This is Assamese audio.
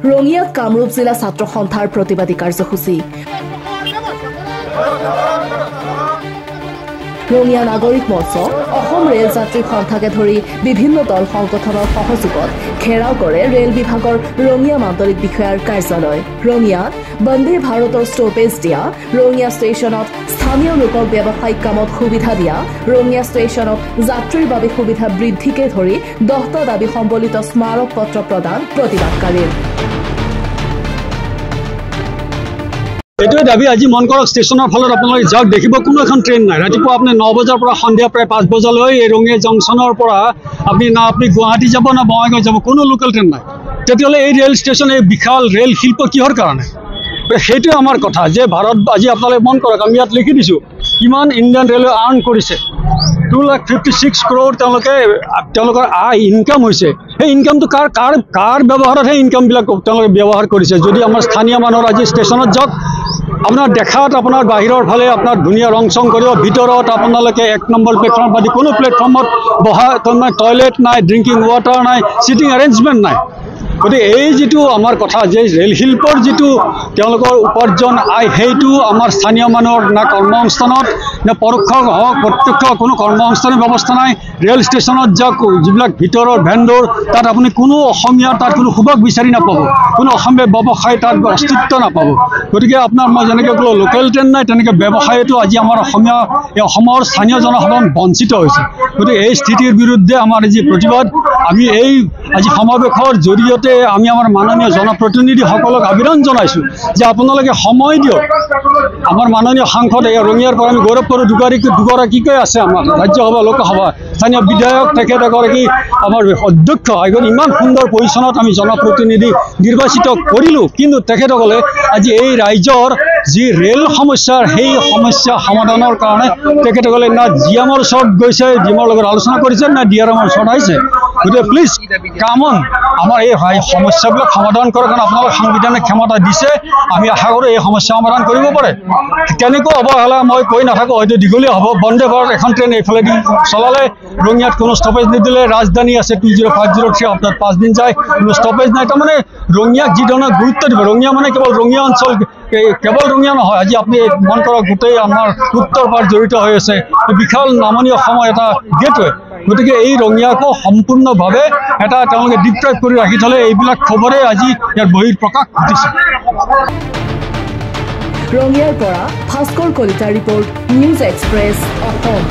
ৰঙিয়াত কামৰূপ জিলা ছাত্ৰ সন্থাৰ প্ৰতিবাদী কাৰ্যসূচী ৰঙিয়া নাগৰিক মঞ্চ অসম ৰেল যাত্ৰী সন্থাকে ধৰি বিভিন্ন দল সংগঠনৰ সহযোগত ঘেৰাও কৰে ৰেল বিভাগৰ ৰঙিয়া মাণ্ডলিক বিষয়াৰ কাৰ্যালয় ৰঙিয়াত বন্দে ভাৰতৰ ষ্টপেজ দিয়া ৰঙিয়া ষ্টেচনত স্থানীয় লোকক ব্যৱসায়িক কামত সুবিধা দিয়া ৰঙিয়া ষ্টেচনত যাত্ৰীৰ বাবে সুবিধা বৃদ্ধিকে ধৰি 10টা দাবী সম্বলিত স্মাৰক পত্ৰ প্ৰদান প্ৰতিবাদকাৰীৰ এইটোৱে দাবী আজি মন কৰক ষ্টেচনৰ ফলত আপোনালোকে যাওক দেখিব কোনো এখন ট্ৰেইন নাই ৰাতিপুৱা আপুনি 9 বজাৰ পৰা সন্ধিয়া প্ৰায় 5 বজালৈ এই ৰঙিয়া জংচনৰ পৰা আপুনি গুৱাহাটী যাব না বঙাইগাঁও যাব কোনো লোকেল ট্ৰেইন নাই তেতিয়াহ'লে এই ৰেল ষ্টেচন এই বিশাল ৰেল শিল্প কিহৰ কাৰণে সেইটোৱে আমাৰ কথা যে ভাৰত আজি আপোনালোকে মন কৰক আমি ইয়াত লিখি দিছোঁ কিমান ইণ্ডিয়ান ৰেলৱে আৰ্ণ কৰিছে 256 crore তেওঁলোকৰ আয় ইনকাম হৈছে সেই ইনকামটো কাৰ ব্যৱহাৰত সেই ইনকামবিলাক তেওঁলোকে ব্যৱহাৰ কৰিছে যদি আমাৰ স্থানীয় মানুহৰ আজি ষ্টেচনত যাওক আপোনাৰ দেখাত আপোনাৰ বাহিৰৰ ফালে আপোনাৰ ধুনীয়া ৰং চং কৰিব ভিতৰত আপোনালোকে 1 নম্বৰ প্লেটফৰ্ম আদি কোনো প্লেটফৰ্মত বহা টয়লেট নাই ড্ৰিংকিং ৱাটাৰ নাই চিটিং এৰেঞ্জমেণ্ট নাই গতিকে এই যিটো আমাৰ কথা যে ৰেল শিল্পৰ যিটো তেওঁলোকৰ উপাৰ্জন আয় সেইটো আমাৰ স্থানীয় মানুহৰ না কৰ্মসংস্থানত না পৰোক্ষ হওক প্ৰত্যক্ষ কোনো কৰ্মসংস্থানৰ ব্যৱস্থা নাই ৰেল ষ্টেচনত যাওক যিবিলাক ভিতৰৰ ভেণ্ডৰ তাত আপুনি কোনো অসমীয়াৰ তাত কোনো সুবাস বিচাৰি নাপাব কোনো অসমীয়া ব্যৱসায় তাত অস্তিত্ব নাপাব গতিকে আপোনাৰ মই যেনেকৈ ক'লোঁ লোকেল ট্ৰেইন নাই তেনেকৈ ব্যৱসায়তো আজি আমাৰ অসমৰ স্থানীয় জনসাধাৰণ বঞ্চিত হৈছে গতিকে এই স্থিতিৰ বিৰুদ্ধে আমাৰ যি প্ৰতিবাদ আমি এই আজি সমাৱেশৰ জৰিয়তে আমি আমাৰ মাননীয় জনপ্ৰতিনিধিসকলক আবেদন জনাইছোঁ যে আপোনালোকে সময় দিয়ক আমাৰ মাননীয় সাংসদ ৰঙিয়াৰ পৰা আমি গৌৰৱ কৰোঁ দুগৰাকীকৈ আছে আমাৰ ৰাজ্যসভা লোকসভা স্থানীয় বিধায়ক তেখেত এগৰাকী আমাৰ অধ্যক্ষ এখন ইমান সুন্দৰ পজিশ্যনত আমি জনপ্ৰতিনিধি নিৰ্বাচিত কৰিলোঁ কিন্তু তেখেতসকলে আজি এই ৰাজ্যৰ যি ৰেল সমস্যাৰ সেই সমস্যা সমাধানৰ কাৰণে তেখেতসকলে না জিএমৰ ওচৰত গৈছে জিএমৰ লগত আলোচনা কৰিছে না ডিআৰএমৰ ওচৰত আহিছে গতিকে প্লিজ কামন আমাৰ এই সমস্যাবিলাক সমাধান কৰাৰ কাৰণে আপোনালোকে সাংবিধানিক ক্ষমতা দিছে আমি আশা কৰোঁ এই সমস্যা সমাধান কৰিব পাৰে কেনেকৈ অৱহেলা মই কৈ নাথাকোঁ হয়তো দীঘলীয়া হ'ব বন্দে ভাৰত এখন ট্ৰেইন এইফালেদি চলালে ৰঙিয়াত কোনো ষ্টপেজ নিদিলে ৰাজধানী আছে 20503 আপোনাৰ 5 দিন যায় কোনো ষ্টপেজ নাই তাৰমানে ৰঙিয়াক যি ধৰণৰ গুৰুত্ব দিব ৰঙিয়া মানে কেৱল ৰঙিয়া অঞ্চল কেৱল ৰঙিয়া নহয় আজি আপুনি মন কৰক গোটেই আমাৰ উত্তৰ পাৰ জড়িত হৈ আছে বিশাল নামনি অসমৰ এটা গেটৱে গতিকে এই ৰঙিয়াকো সম্পূৰ্ণভাৱে এটা তেওঁলোকে ডিপ্ৰাইভ কৰি ৰাখি থ'লে এইবিলাক খবৰে আজি ইয়াৰ বহিঃপ্ৰকাশ ঘটিছে ৰঙিয়াৰ পৰা Bhaskar Kalita report news express Assam